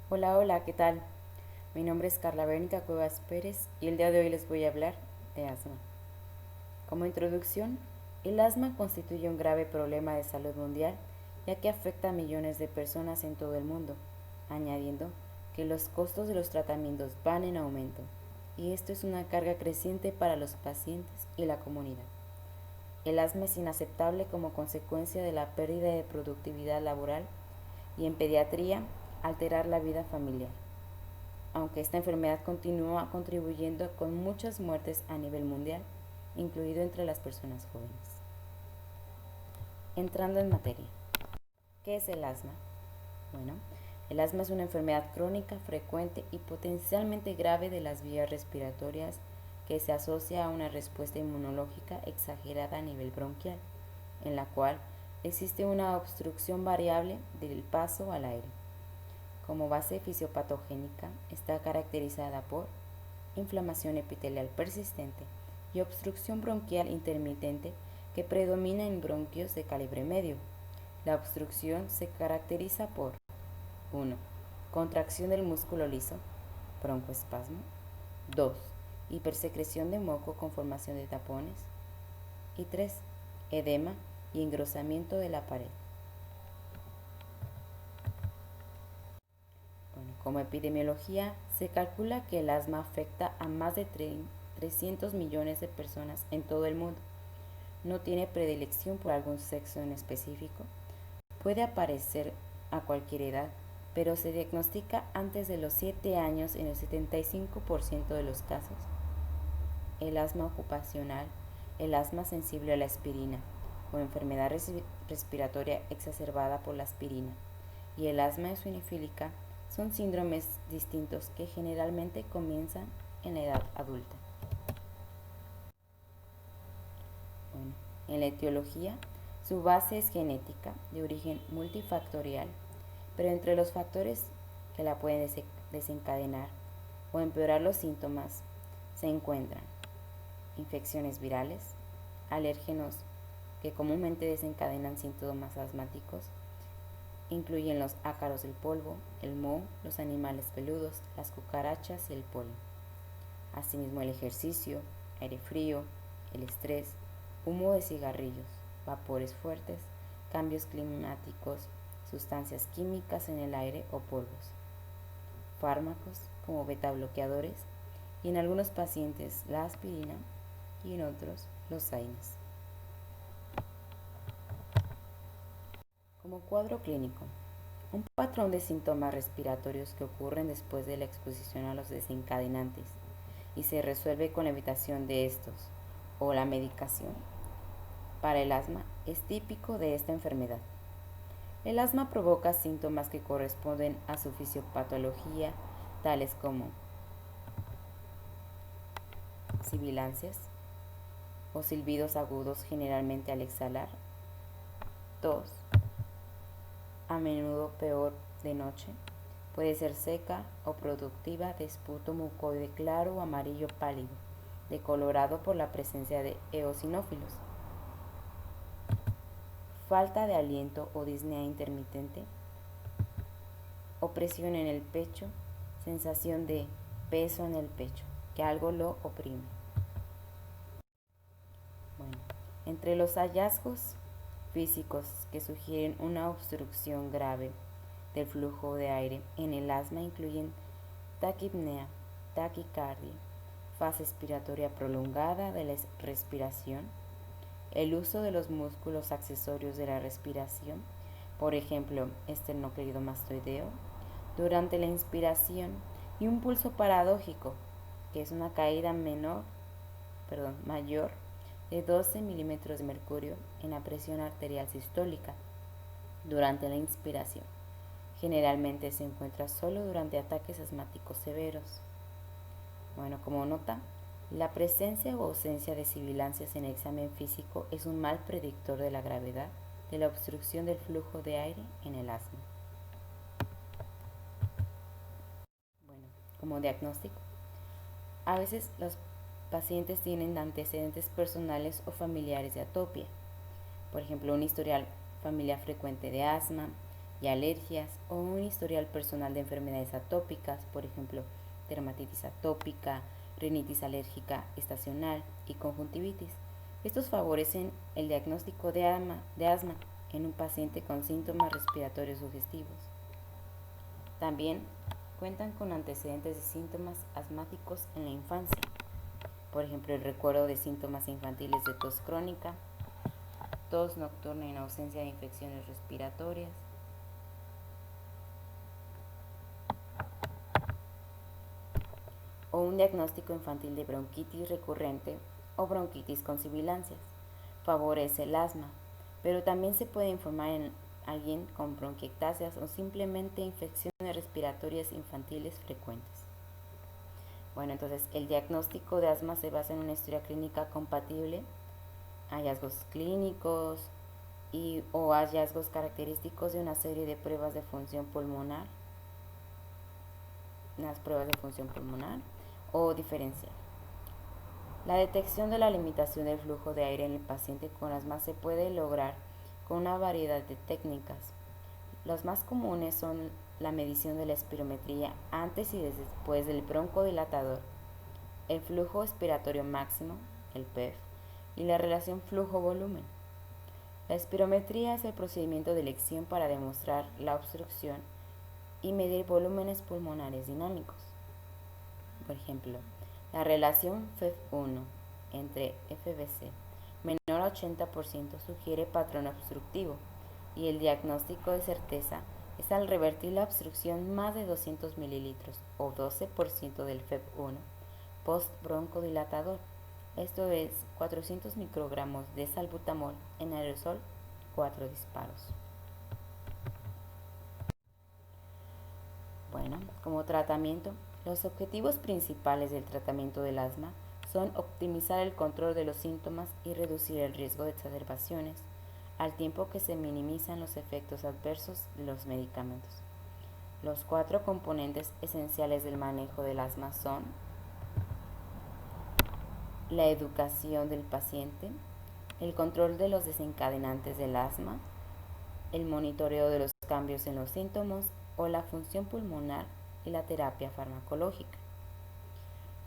Hola, hola, ¿qué tal? Mi nombre es Carla Verónica Cuevas Pérez y el día de hoy les voy a hablar de asma. Como introducción, el asma constituye un grave problema de salud mundial ya que afecta a millones de personas en todo el mundo, añadiendo que los costos de los tratamientos van en aumento y esto es una carga creciente para los pacientes y la comunidad. El asma es inaceptable como consecuencia de la pérdida de productividad laboral y en pediatría alterar la vida familiar, aunque esta enfermedad continúa contribuyendo con muchas muertes a nivel mundial, incluido entre las personas jóvenes. Entrando en materia, ¿qué es el asma? Bueno, el asma es una enfermedad crónica, frecuente y potencialmente grave de las vías respiratorias que se asocia a una respuesta inmunológica exagerada a nivel bronquial, en la cual existe una obstrucción variable del paso al aire. Como base fisiopatogénica está caracterizada por inflamación epitelial persistente y obstrucción bronquial intermitente que predomina en bronquios de calibre medio. La obstrucción se caracteriza por 1. Contracción del músculo liso, broncoespasmo. 2. Hipersecreción de moco con formación de tapones. Y 3. Edema y engrosamiento de la pared. Bueno, como epidemiología, se calcula que el asma afecta a más de 300 millones de personas en todo el mundo. No tiene predilección por algún sexo en específico. Puede aparecer a cualquier edad, pero se diagnostica antes de los 7 años en el 75% de los casos. El asma ocupacional, el asma sensible a la aspirina o enfermedad respiratoria exacerbada por la aspirina y el asma eosinofílica son síndromes distintos que generalmente comienzan en la edad adulta. Bueno, en la etiología, su base es genética, de origen multifactorial, pero entre los factores que la pueden desencadenar o empeorar los síntomas se encuentran infecciones virales, alérgenos que comúnmente desencadenan síntomas asmáticos, incluyen los ácaros del polvo, el moho, los animales peludos, las cucarachas y el polen. Asimismo el ejercicio, aire frío, el estrés, humo de cigarrillos, vapores fuertes, cambios climáticos, sustancias químicas en el aire o polvos, fármacos como betabloqueadores y en algunos pacientes la aspirina y en otros los AINES. Como cuadro clínico, un patrón de síntomas respiratorios que ocurren después de la exposición a los desencadenantes y se resuelve con la evitación de estos o la medicación para el asma es típico de esta enfermedad. El asma provoca síntomas que corresponden a su fisiopatología, tales como sibilancias o silbidos agudos generalmente al exhalar, tos, a menudo peor de noche, puede ser seca o productiva de esputo mucoide claro o amarillo pálido, decolorado por la presencia de eosinófilos, falta de aliento o disnea intermitente, opresión en el pecho, sensación de peso en el pecho, que algo lo oprime. Bueno, entre los hallazgos físicos que sugieren una obstrucción grave del flujo de aire en el asma incluyen taquipnea, taquicardia, fase expiratoria prolongada de la respiración, el uso de los músculos accesorios de la respiración, por ejemplo, esternocleidomastoideo, durante la inspiración y un pulso paradójico, que es una caída mayor de 12 milímetros de mercurio en la presión arterial sistólica durante la inspiración. Generalmente se encuentra solo durante ataques asmáticos severos. Bueno, como nota, la presencia o ausencia de sibilancias en el examen físico es un mal predictor de la gravedad de la obstrucción del flujo de aire en el asma. Bueno, como diagnóstico, a veces los pacientes tienen antecedentes personales o familiares de atopia, por ejemplo, un historial familiar frecuente de asma y alergias, o un historial personal de enfermedades atópicas, por ejemplo, dermatitis atópica, rinitis alérgica estacional y conjuntivitis. Estos favorecen el diagnóstico de asma en un paciente con síntomas respiratorios sugestivos. También cuentan con antecedentes de síntomas asmáticos en la infancia, por ejemplo, el recuerdo de síntomas infantiles de tos crónica, tos nocturna en ausencia de infecciones respiratorias, o un diagnóstico infantil de bronquitis recurrente o bronquitis con sibilancias. Favorece el asma, pero también se puede informar en alguien con bronquiectasias o simplemente infecciones respiratorias infantiles frecuentes. Bueno, entonces el diagnóstico de asma se basa en una historia clínica compatible, hallazgos clínicos o hallazgos característicos de una serie de pruebas de función pulmonar, o diferencial. La detección de la limitación del flujo de aire en el paciente con asma se puede lograr con una variedad de técnicas. Los más comunes son la medición de la espirometría antes y después del broncodilatador, el flujo expiratorio máximo, el PEF, y la relación flujo-volumen. La espirometría es el procedimiento de elección para demostrar la obstrucción y medir volúmenes pulmonares dinámicos. Por ejemplo, la relación FEF1 entre FBC menor a 80% sugiere patrón obstructivo y el diagnóstico de certeza es al revertir la obstrucción más de 200 mililitros o 12% del FEF1 post-broncodilatador, esto es 400 microgramos de salbutamol en aerosol 4 disparos. Bueno, como tratamiento, los objetivos principales del tratamiento del asma son optimizar el control de los síntomas y reducir el riesgo de exacerbaciones, al tiempo que se minimizan los efectos adversos de los medicamentos. Los 4 componentes esenciales del manejo del asma son la educación del paciente, el control de los desencadenantes del asma, el monitoreo de los cambios en los síntomas o la función pulmonar y la terapia farmacológica.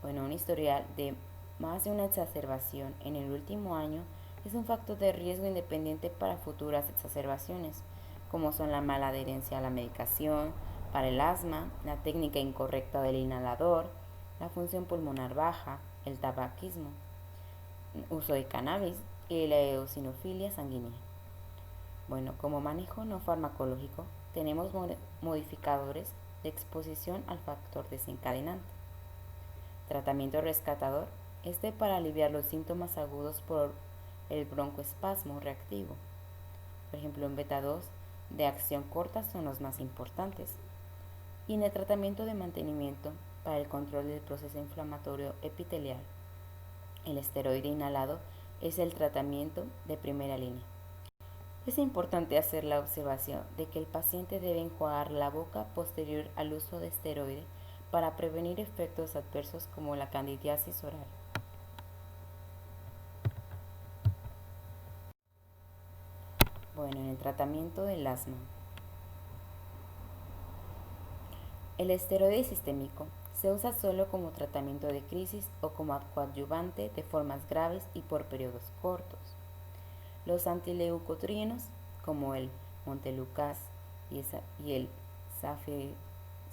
Bueno, un historial de más de una exacerbación en el último año es un factor de riesgo independiente para futuras exacerbaciones, como son la mala adherencia a la medicación para el asma, la técnica incorrecta del inhalador, la función pulmonar baja, el tabaquismo, uso de cannabis y la eosinofilia sanguínea. Bueno, como manejo no farmacológico, tenemos modificadores de exposición al factor desencadenante. Tratamiento rescatador, para aliviar los síntomas agudos por el broncoespasmo reactivo. Por ejemplo, en beta 2 de acción corta son los más importantes. Y en el tratamiento de mantenimiento para el control del proceso inflamatorio epitelial, el esteroide inhalado es el tratamiento de primera línea. Es importante hacer la observación de que el paciente debe enjuagar la boca posterior al uso de esteroide para prevenir efectos adversos como la candidiasis oral. Bueno, en el tratamiento del asma, el esteroide sistémico se usa solo como tratamiento de crisis o como coadyuvante de formas graves y por periodos cortos. Los antileucotrienos, como el montelukast y el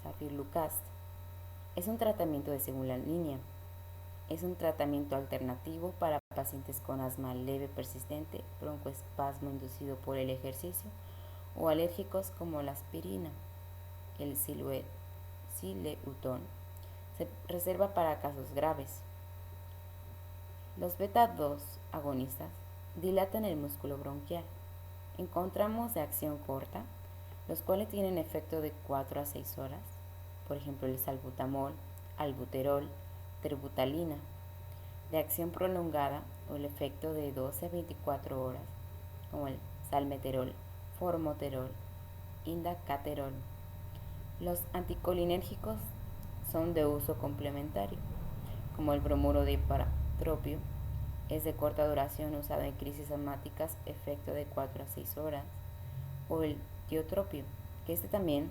zafirlukast, es un tratamiento de segunda línea. Es un tratamiento alternativo para pacientes con asma leve persistente, broncoespasmo inducido por el ejercicio o alérgicos como la aspirina. El sileuton se reserva para casos graves. Los beta 2 agonistas dilatan el músculo bronquial. Encontramos de acción corta, los cuales tienen efecto de 4 a 6 horas, por ejemplo el salbutamol, albuterol, terbutalina, de acción prolongada o el efecto de 12 a 24 horas, como el salmeterol, formoterol, indacaterol. Los anticolinérgicos son de uso complementario, como el bromuro de ipratropio, es de corta duración usado en crisis asmáticas, efecto de 4 a 6 horas, o el tiotropio, que este también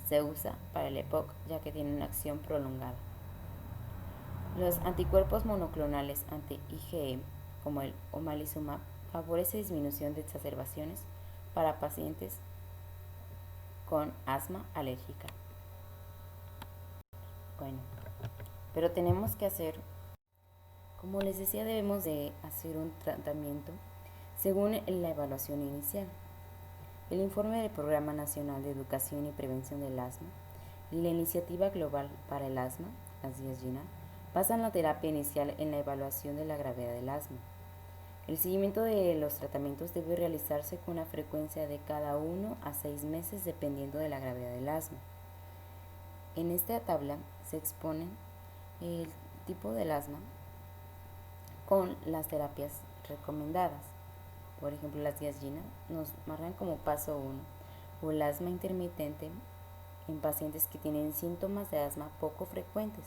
se usa para el EPOC ya que tiene una acción prolongada. Los anticuerpos monoclonales anti-IgE, como el omalizumab, favorece disminución de exacerbaciones para pacientes con asma alérgica. Bueno, pero tenemos que hacer, como les decía, debemos de hacer un tratamiento según la evaluación inicial. El informe del Programa Nacional de Educación y Prevención del Asma y la Iniciativa Global para el Asma, las 10 GINA, basan la terapia inicial en la evaluación de la gravedad del asma. El seguimiento de los tratamientos debe realizarse con una frecuencia de cada 1 a 6 meses dependiendo de la gravedad del asma. En esta tabla se exponen el tipo del asma con las terapias recomendadas. Por ejemplo, las 10 GINA nos marcan como paso 1 o el asma intermitente en pacientes que tienen síntomas de asma poco frecuentes,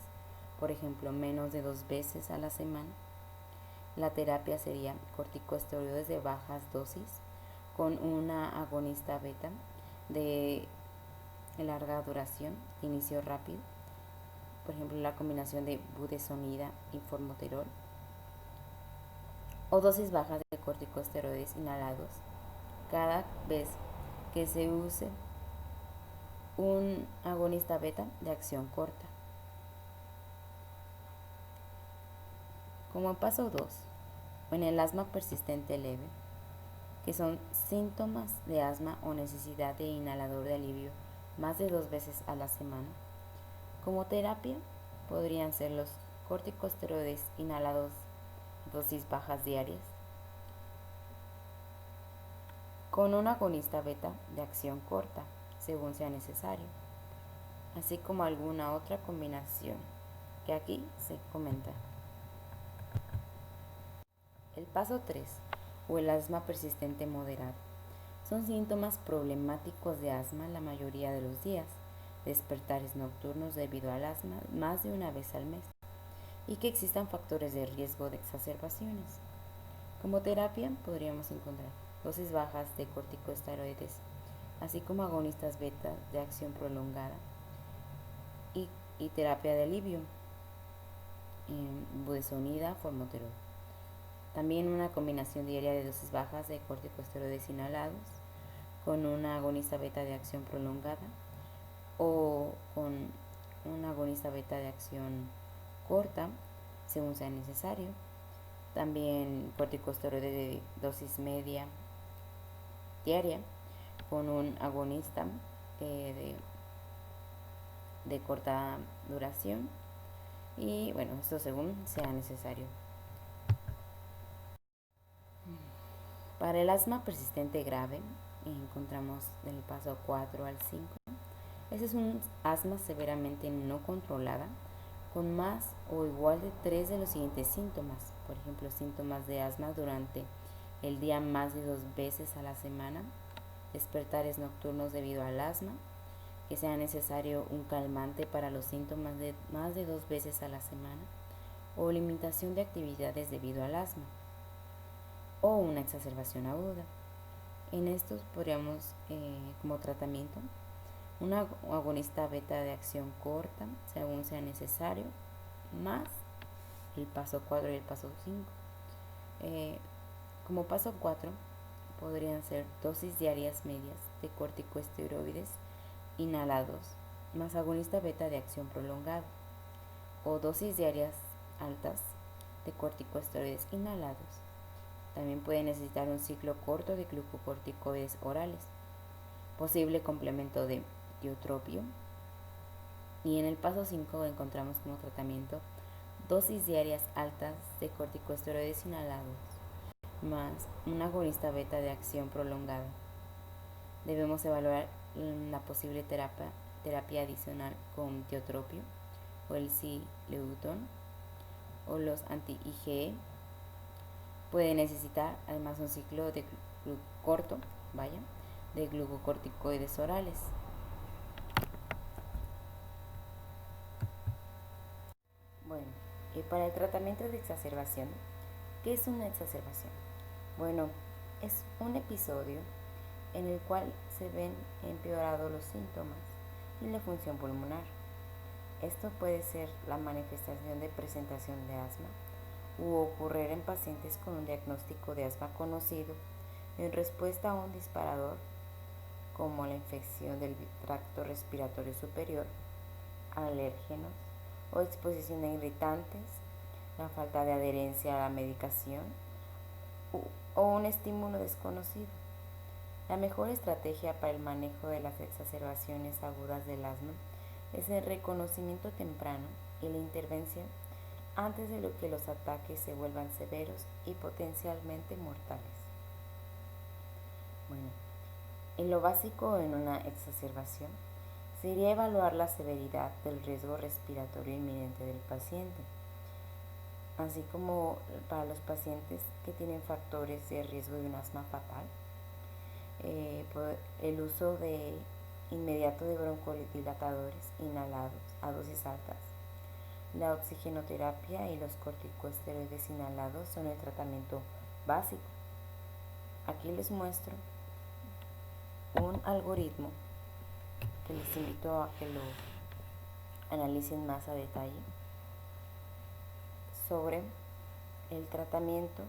por ejemplo, menos de 2 veces a la semana. La terapia sería corticosteroides de bajas dosis con una agonista beta de larga duración, inicio rápido, por ejemplo, la combinación de budesonida y formoterol, o dosis bajas de corticosteroides inhalados cada vez que se use un agonista beta de acción corta. Como paso 2, en el asma persistente leve, que son síntomas de asma o necesidad de inhalador de alivio más de 2 veces a la semana, como terapia podrían ser los corticosteroides inhalados dosis bajas diarias, con un agonista beta de acción corta, según sea necesario, así como alguna otra combinación que aquí se comenta. El paso 3, o el asma persistente moderado, son síntomas problemáticos de asma la mayoría de los días, despertares nocturnos debido al asma más de una vez al mes, y que existan factores de riesgo de exacerbaciones. Como terapia podríamos encontrar dosis bajas de corticosteroides, así como agonistas beta de acción prolongada y terapia de alivio, budesonida, formoterol. También una combinación diaria de dosis bajas de corticosteroides inhalados con una agonista beta de acción prolongada o con una agonista beta de acción corta, según sea necesario. También corticosteroides de dosis media diaria con un agonista de corta duración, y bueno, esto según sea necesario. Para el asma persistente grave encontramos del paso 4 al 5. Ese es un asma severamente no controlada con más o igual de 3 de los siguientes síntomas. Por ejemplo, síntomas de asma durante el día más de 2 veces a la semana, despertares nocturnos debido al asma, que sea necesario un calmante para los síntomas de más de 2 veces a la semana, o limitación de actividades debido al asma, o una exacerbación aguda. En estos podríamos, como tratamiento, una agonista beta de acción corta, según sea necesario, más el paso 4 y el paso 5. Como paso 4, podrían ser dosis diarias medias de corticosteroides inhalados, más agonista beta de acción prolongada, o dosis diarias altas de corticosteroides inhalados. También puede necesitar un ciclo corto de glucocorticoides orales, posible complemento de tiotropio. Y en el paso 5 encontramos como tratamiento dosis diarias altas de corticosteroides inhalados, más una agonista beta de acción prolongada. Debemos evaluar la posible terapia adicional con tiotropio o el Sileutón o los anti-IgE. Puede necesitar además un ciclo de corto, de glucocorticoides orales. Bueno, y para el tratamiento de exacerbación, ¿qué es una exacerbación? Bueno, es un episodio en el cual se ven empeorados los síntomas y la función pulmonar. Esto puede ser la manifestación de presentación de asma u ocurrir en pacientes con un diagnóstico de asma conocido en respuesta a un disparador como la infección del tracto respiratorio superior, alérgenos o exposición a irritantes, la falta de adherencia a la medicación o un estímulo desconocido. La mejor estrategia para el manejo de las exacerbaciones agudas del asma es el reconocimiento temprano y la intervención antes de que los ataques se vuelvan severos y potencialmente mortales. Bueno, en lo básico en una exacerbación sería evaluar la severidad del riesgo respiratorio inminente del paciente, así como para los pacientes que tienen factores de riesgo de un asma fatal, el uso de inmediato de broncodilatadores inhalados a dosis altas. La oxigenoterapia y los corticosteroides inhalados son el tratamiento básico. Aquí les muestro un algoritmo que les invito a que lo analicen más a detalle sobre el tratamiento,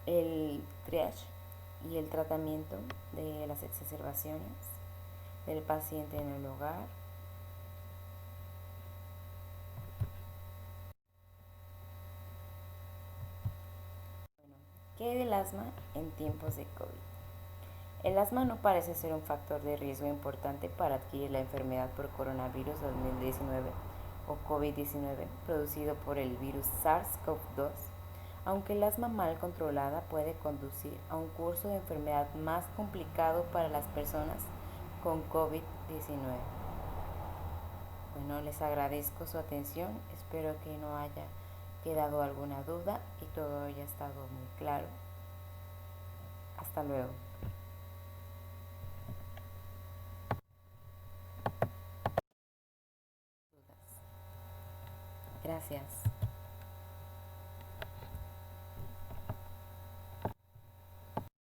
el triage y el tratamiento de las exacerbaciones del paciente en el hogar. Bueno, ¿qué del asma en tiempos de COVID? El asma no parece ser un factor de riesgo importante para adquirir la enfermedad por coronavirus 2019 o COVID-19 producido por el virus SARS-CoV-2, aunque el asma mal controlada puede conducir a un curso de enfermedad más complicado para las personas con COVID-19. Bueno, les agradezco su atención, espero que no haya quedado alguna duda y todo haya estado muy claro. Hasta luego. Gracias.